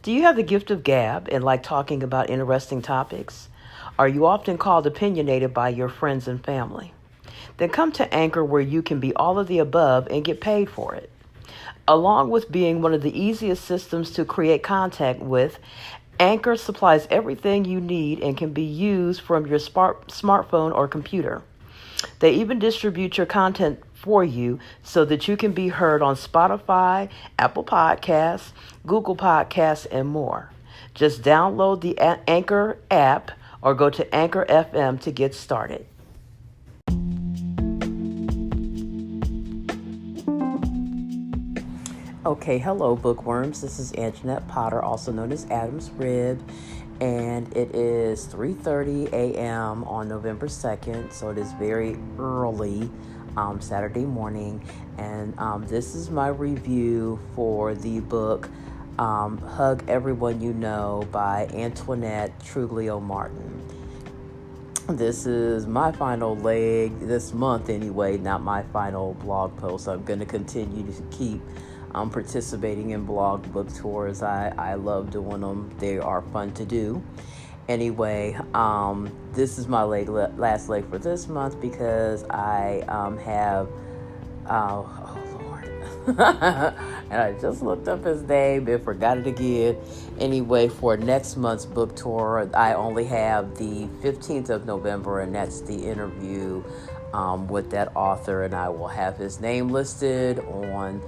Do you have the gift of gab and like talking about interesting topics? Are you often called opinionated by your friends and family? Then come to Anchor where you can be all of the above and get paid for it. Along with being one of the easiest systems to create contact with, Anchor supplies everything you need and can be used from your smartphone or computer. They even distribute your content for you so that you can be heard on Spotify, Apple Podcasts, Google Podcasts, and more. Just download the Anchor app or go to Anchor FM to get started. Okay, hello bookworms. This is Antoinette Potter, also known as Adam's Rib, and it is 3:30 a.m. on November 2nd, so it is very early Saturday morning, and this is my review for the book Hug Everyone You Know by Antoinette Truglio Martin. This is my final leg this month anyway, not my final blog post. I'm going to continue to keep participating in blog book tours. I love doing them. They are fun to do. Anyway, this is my last leg for this month because I have, oh Lord, and I just looked up his name and forgot it again. Anyway, for next month's book tour, I only have the 15th of November, and that's the interview with that author, and I will have his name listed on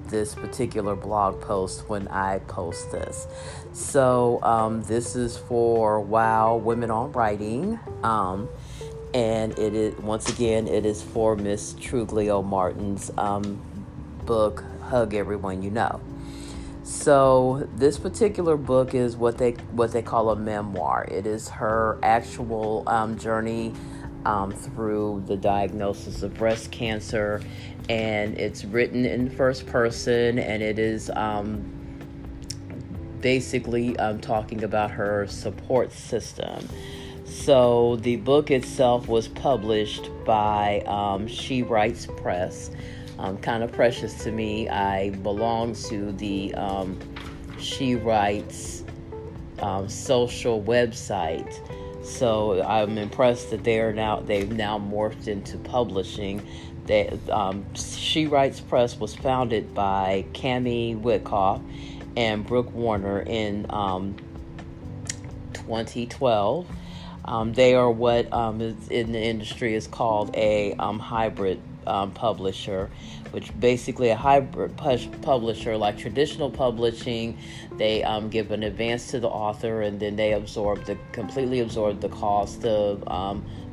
this particular blog post when I post this. So this is for Wow Women on Writing, and it is, once again, it is for Miss Truglio Martin's book Hug Everyone You Know. So this particular book is what they call a memoir. It is her actual journey through the diagnosis of breast cancer, and it's written in first person, and it is basically talking about her support system. So the book itself was published by She Writes Press. Kind of precious to me. I belong to the She Writes social website. So I'm impressed that they've now morphed into publishing. She Writes Press was founded by Cammie Whitcoff and Brooke Warner in 2012. They are what in the industry is called a hybrid publisher, which basically a hybrid publisher, like traditional publishing. They give an advance to the author, and then they completely absorb the cost of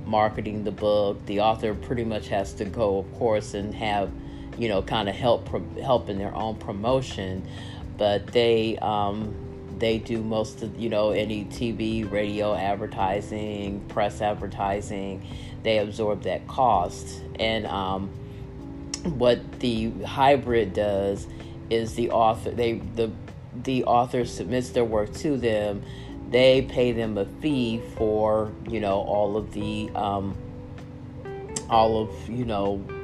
marketing the book. The author pretty much has to go, of course, and have kind of help in their own promotion, but they do most of any TV, radio advertising, press advertising. They absorb that cost. And what the hybrid does is the author submits their work to them. They pay them a fee for all of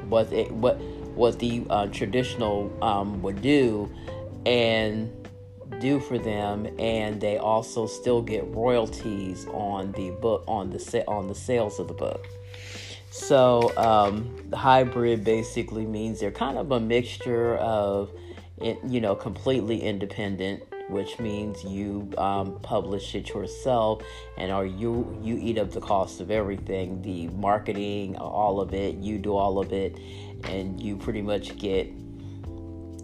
what the traditional would do for them, and they also still get royalties on the book, on the sales of the book. So the hybrid basically means they're kind of a mixture of completely independent, which means you publish it yourself, and you eat up the cost of everything, the marketing, all of it. You do all of it, and you pretty much get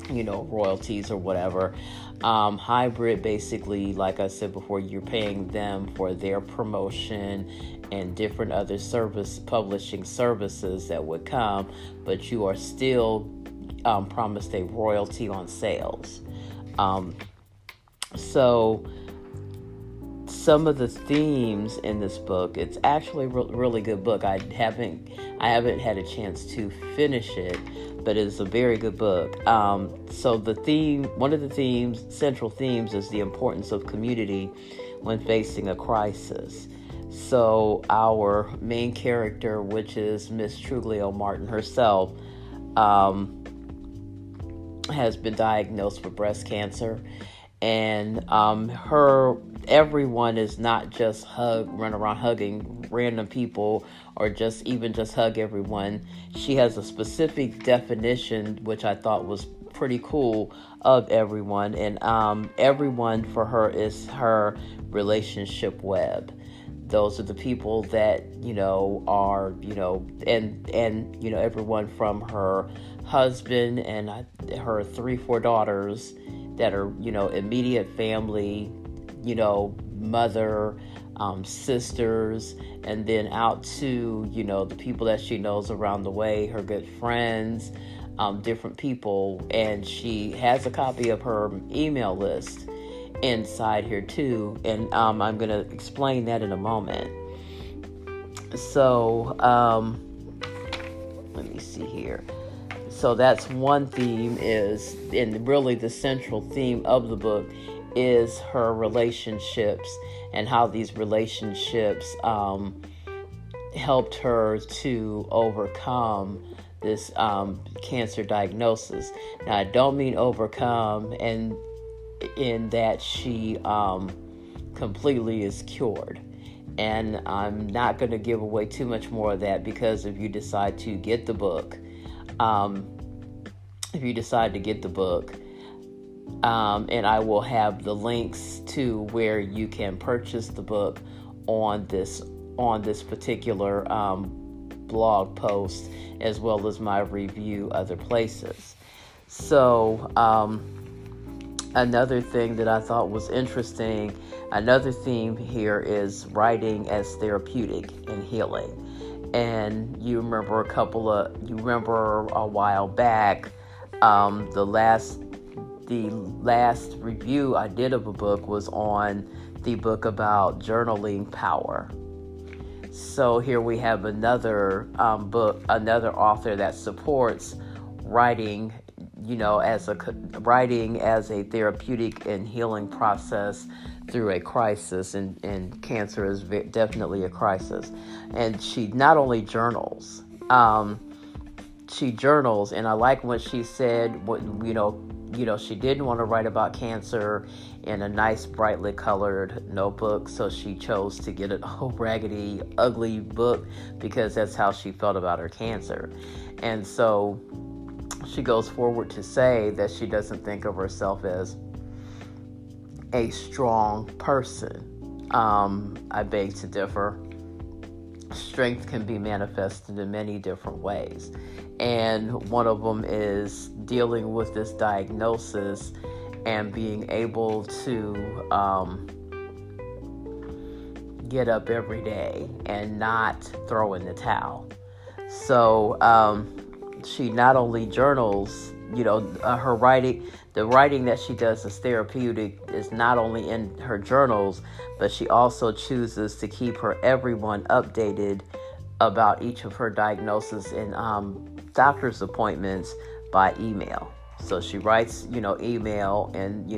royalties or whatever. Hybrid, basically, like I said before, you're paying them for their promotion and different other publishing services that would come, but you are still promised a royalty on sales. So some of the themes in this book, it's actually a really good book. I haven't had a chance to finish it, but it's a very good book. So one of the central themes is the importance of community when facing a crisis. So our main character, which is Miss Truglio Martin herself, has been diagnosed with breast cancer, and everyone is not just run around hugging random people or just hug everyone. She has a specific definition, which I thought was pretty cool, of everyone, and everyone for her is her relationship web. Those are the people that are and everyone from her husband and her 3-4 daughters that are immediate family, mother, sisters, and then out to the people that she knows around the way, her good friends, different people. And she has a copy of her email list inside here too, and I'm going to explain that in a moment. So let me see here. So that's one theme, and really the central theme of the book is her relationships and how these relationships helped her to overcome this cancer diagnosis. Now, I don't mean overcome and in that she completely is cured. And I'm not going to give away too much more of that, because if you decide to get the book, and I will have the links to where you can purchase the book on this particular blog post, as well as my review other places. So another thing that I thought was interesting, another theme here is writing as therapeutic and healing. And you remember a while back, the last review I did of a book was on the book about journaling power. So here we have another another author that supports writing, writing as a therapeutic and healing process through a crisis, and cancer is definitely a crisis. And she not only journals, she journals, and I like what she said. She didn't want to write about cancer in a nice, brightly colored notebook, so she chose to get an old, raggedy, ugly book, because that's how she felt about her cancer. And so she goes forward to say that she doesn't think of herself as a strong person. I beg to differ. Strength can be manifested in many different ways. And one of them is dealing with this diagnosis and being able to get up every day and not throw in the towel. So she not only journals, her writing, the writing that she does is therapeutic, is not only in her journals, but she also chooses to keep everyone updated about each of her diagnoses and doctor's appointments by email. So she writes, email, and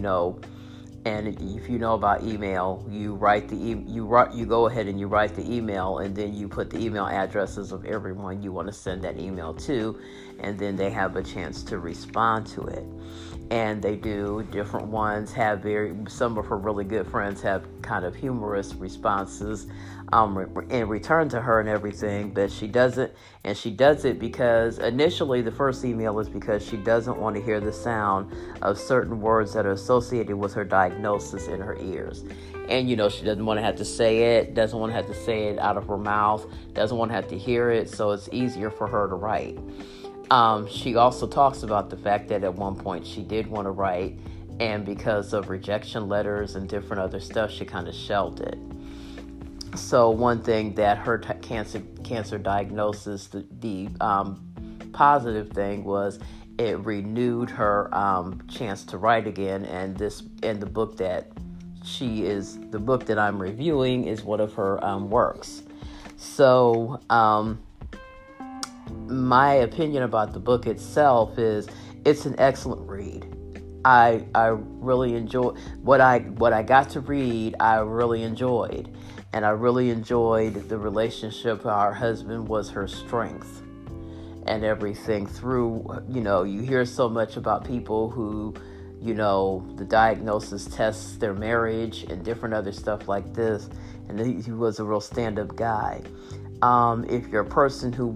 and if you know about email, you go ahead and you write the email, and then you put the email addresses of everyone you want to send that email to, and then they have a chance to respond to it. And they do. Different ones have some of her really good friends have kind of humorous responses in return to her and everything, but she doesn't. And she does it because initially the first email is because she doesn't want to hear the sound of certain words that are associated with her diagnosis in her ears. And, she doesn't want to have to say it, doesn't want to have to say it out of her mouth, doesn't want to have to hear it, so it's easier for her to write. She also talks about the fact that at one point she did want to write, and because of rejection letters and different other stuff, she kind of shelved it. So one thing that her cancer diagnosis, the positive thing was it renewed her chance to write again, and the book that I'm reviewing is one of her works. So my opinion about the book itself is it's an excellent read. I really enjoy what I got to read. I really enjoyed, and I really enjoyed the relationship. Our husband was her strength and everything through. You hear so much about people who the diagnosis tests their marriage and different other stuff like this. And he was a real stand-up guy. If you're a person who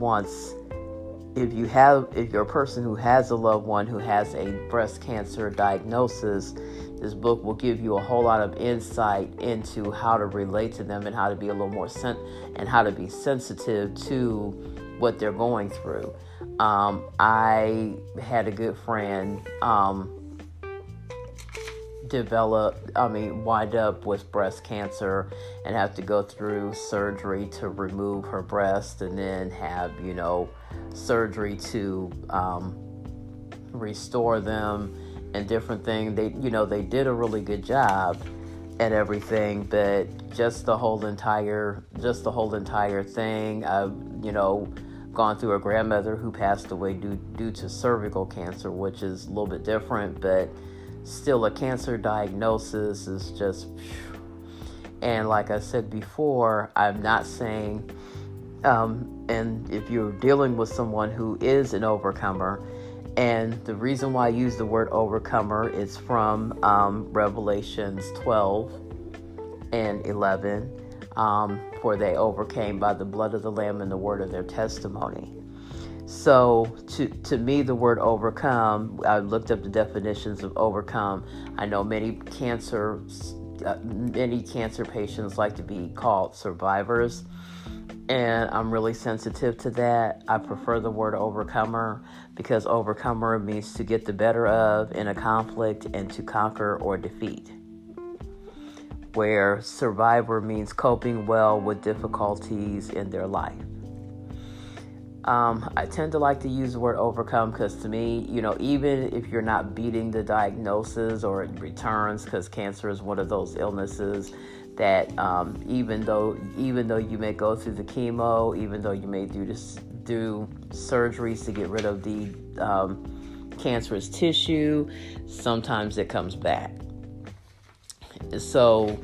has a loved one who has a breast cancer diagnosis, this book will give you a whole lot of insight into how to relate to them and how to be a little more and how to be sensitive to what they're going through. I had a good friend wind up with breast cancer and have to go through surgery to remove her breast, and then have, surgery to restore them and different things. They did a really good job at everything, but just the whole entire thing. I've, gone through a grandmother who passed away due to cervical cancer, which is a little bit different, but still a cancer diagnosis is just, and like I said before, I'm not saying, and if you're dealing with someone who is an overcomer, and the reason why I use the word overcomer is from Revelations 12 and 11, for they overcame by the blood of the Lamb and the word of their testimony. So to me, the word overcome, I looked up the definitions of overcome. I know many cancer patients like to be called survivors, and I'm really sensitive to that. I prefer the word overcomer, because overcomer means to get the better of in a conflict and to conquer or defeat, where survivor means coping well with difficulties in their life. I tend to like to use the word overcome because, to me, even if you're not beating the diagnosis or it returns, because cancer is one of those illnesses that even though you may go through the chemo, even though you may do surgeries to get rid of the cancerous tissue, sometimes it comes back. So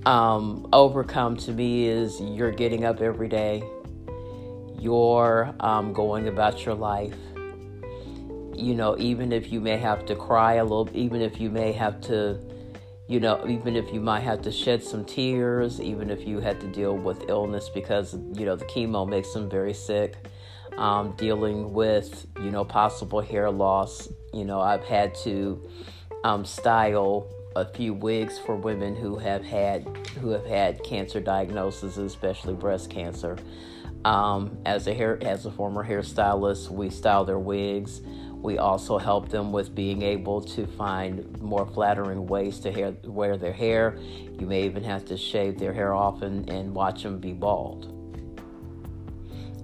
overcome to me is you're getting up every day. You're going about your life. Even if you may have to cry a little, even if you may have to, even if you might have to shed some tears, even if you had to deal with illness because, the chemo makes them very sick, dealing with, possible hair loss. I've had to style a few wigs for women who have had cancer diagnoses, especially breast cancer. As a former hairstylist, we style their wigs. We also help them with being able to find more flattering ways to wear their hair. You may even have to shave their hair off and watch them be bald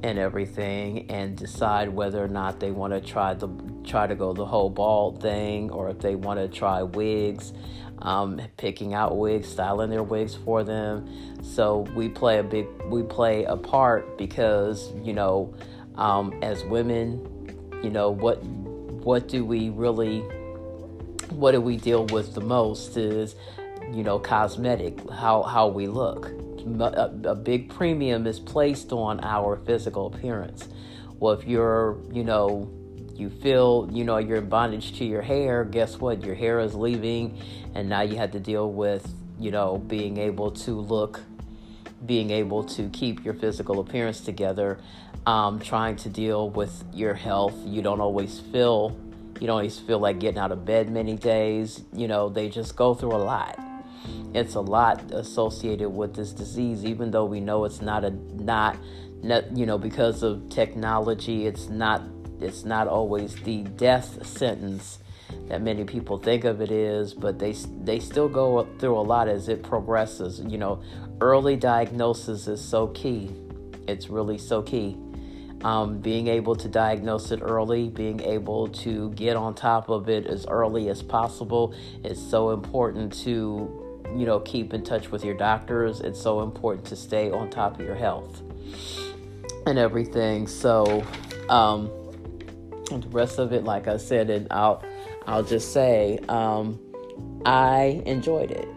and everything, and decide whether or not they want to try to go the whole bald thing, or if they want to try wigs, picking out wigs, styling their wigs for them. So we play a part because, as women, what do we deal with the most is, cosmetic, how we look. A big premium is placed on our physical appearance. Well, if you're, you feel, you're in bondage to your hair, guess what? Your hair is leaving, and now you have to deal with, being able to keep your physical appearance together, trying to deal with your health. You don't always feel like getting out of bed many days. They just go through a lot. It's a lot associated with this disease, even though we know it's not because of technology, it's not always the death sentence that many people think of it is, but they still go through a lot as it progresses. Early diagnosis is so key. It's really so key. Being able to diagnose it early, being able to get on top of it as early as possible is so important to, keep in touch with your doctors. It's so important to stay on top of your health and everything. So, and the rest of it, like I said, and I'll just say, I enjoyed it.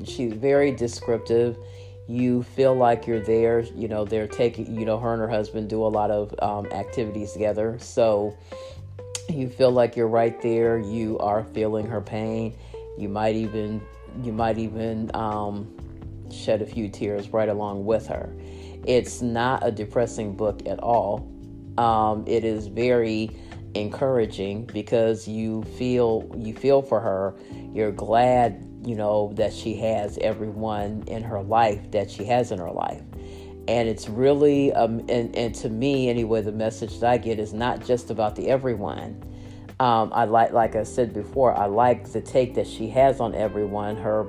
She's very descriptive. You feel like you're there. They're taking, her and her husband do a lot of activities together. So You feel like you're right there. You are feeling her pain. You might even shed a few tears right along with her. It's not a depressing book at all. It is very encouraging because you feel for her. You're glad, that she has everyone in her life that she has in her life. And it's really, and to me anyway, the message that I get is not just about the everyone. I like I said before, I like the take that she has on everyone. Her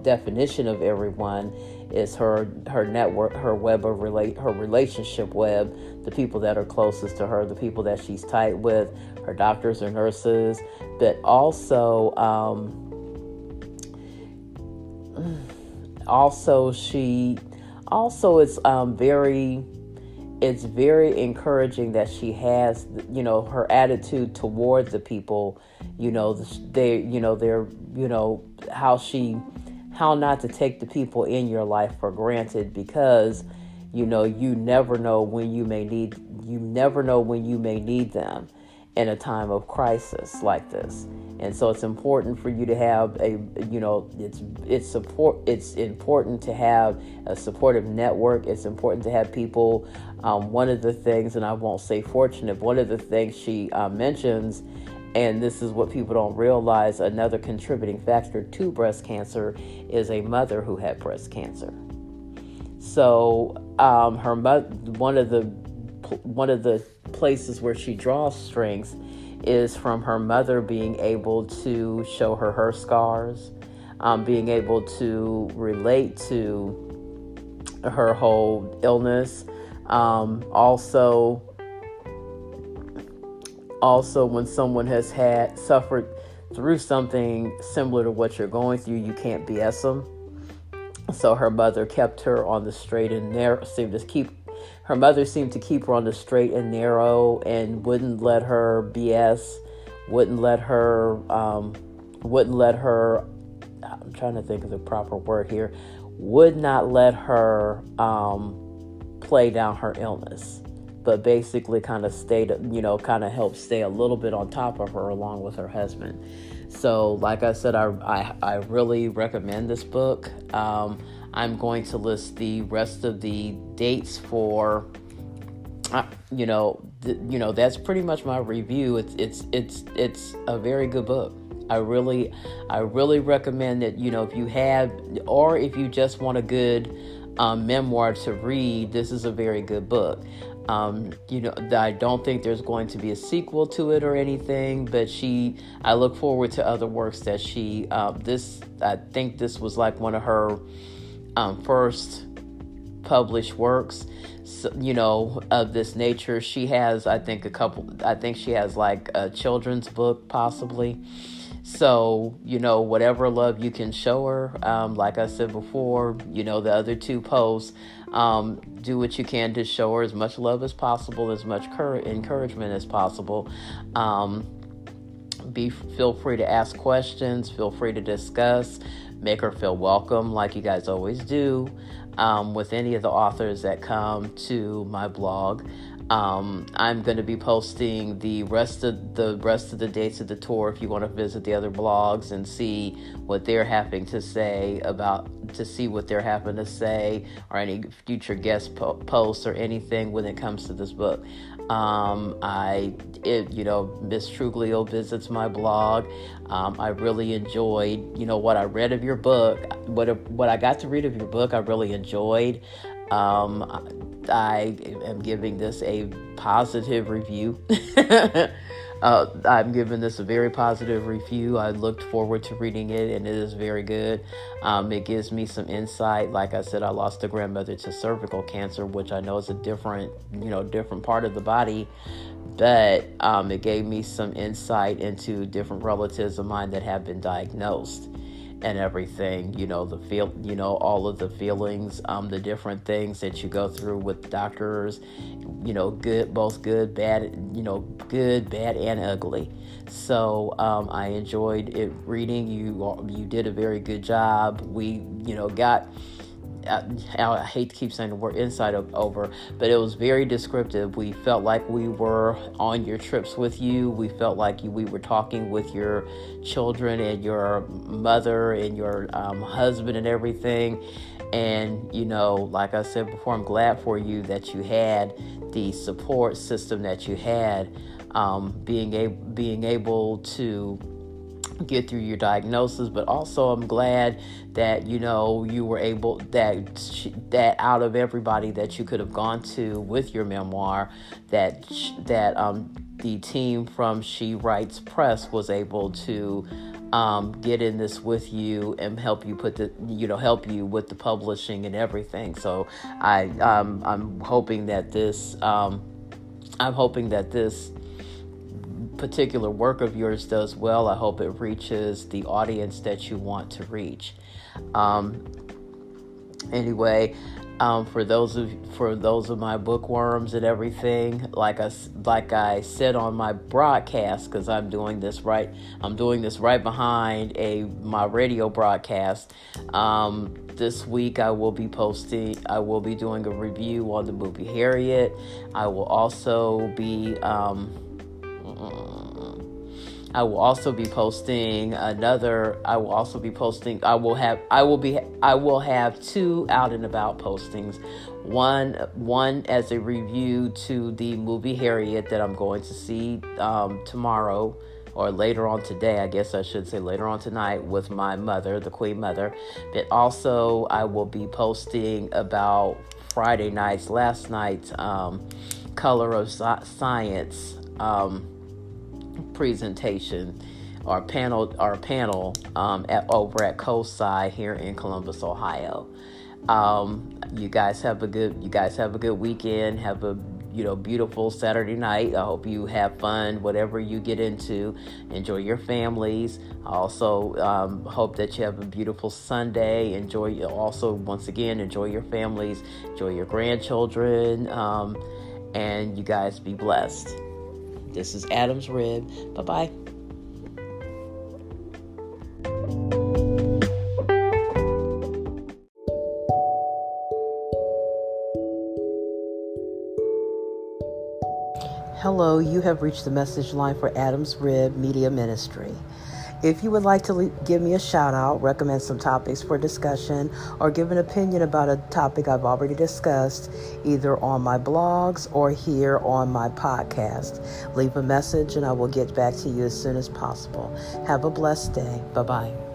definition of everyone is her network, her web of her relationship web, the people that are closest to her, the people that she's tight with, her doctors or nurses, but also it's very encouraging that she has, her attitude toward the people, how not to take the people in your life for granted, because, you never know when you may need them in a time of crisis like this. And so it's important for you to have it's important to have a supportive network. It's important to have people. One of the things, and I won't say fortunate, one of the things she mentions, and this is what people don't realize, another contributing factor to breast cancer is a mother who had breast cancer. So her mother, one of the places where she draws strength is from her mother being able to show her scars, being able to relate to her whole illness. Also, when someone has suffered through something similar to what you're going through, you can't BS them. So her mother kept her on the straight and narrow. Her mother seemed to keep her on the straight and narrow, and wouldn't let her BS. Wouldn't let her. I'm trying to think of the proper word here. Would not let her play down her illness, but basically kind of helped stay a little bit on top of her along with her husband. So, like I said, I really recommend this book. I'm going to list the rest of the dates for, that's pretty much my review. It's a very good book. I really recommend it. If you have, or if you just want a good memoir to read, this is a very good book. I don't think there's going to be a sequel to it or anything, but I look forward to other works that I think this was like one of her first published works, of this nature. She has, I think she has like a children's book possibly. So, whatever love you can show her, like I said before, the other two posts, do what you can to show her as much love as possible, as much encouragement as possible. Feel free to ask questions, feel free to discuss, make her feel welcome like you guys always do, with any of the authors that come to my blog. I'm going to be posting the rest of the dates of the tour if you want to visit the other blogs and see what they're having to say or any future guest posts or anything when it comes to this book. Miss Truglio visits my blog. I really enjoyed, what I read of your book, what I got to read of your book. I really enjoyed. I am giving this a positive review. I'm giving this a very positive review. I looked forward to reading it, and it is very good. It gives me some insight. Like I said, I lost a grandmother to cervical cancer, which I know is a different part of the body. But it gave me some insight into different relatives of mine that have been diagnosed and everything, all of the feelings, the different things that you go through with doctors, both good, bad, good, bad, and ugly. So I enjoyed it reading. You did a very good job. We, got I hate to keep saying the word inside over, but it was very descriptive. We felt like we were on your trips with you. We felt like we were talking with your children and your mother and your husband and everything. And, like I said before, I'm glad for you that you had the support system that you had, being able to get through your diagnosis, but also I'm glad that you were able that out of everybody that you could have gone to with your memoir, that the team from She Writes Press was able to get in this with you and help you help you with the publishing and everything. So I'm hoping that this particular work of yours does well. I hope it reaches the audience that you want to reach. Anyway, for those of my bookworms and everything, like I said on my broadcast, because I'm doing this right behind my radio broadcast. This week I will be doing a review on the movie Harriet. I will also be posting I will have two out and about postings. One as a review to the movie Harriet that I'm going to see tomorrow, or later on today, I guess I should say later on tonight, with my mother, the Queen Mother. But also I will be posting about last night's Color of Science presentation or panel over at COSI here in Columbus, Ohio. You guys have a good weekend. Have a beautiful Saturday night. I hope you have fun, whatever you get into. Enjoy your families. I also hope that you have a beautiful Sunday. Enjoy your families, enjoy your grandchildren, and you guys be blessed. This is Adam's Rib. Bye-bye. Hello, you have reached the message line for Adam's Rib Media Ministry. If you would like to give me a shout out, recommend some topics for discussion, or give an opinion about a topic I've already discussed, either on my blogs or here on my podcast, leave a message and I will get back to you as soon as possible. Have a blessed day. Bye-bye.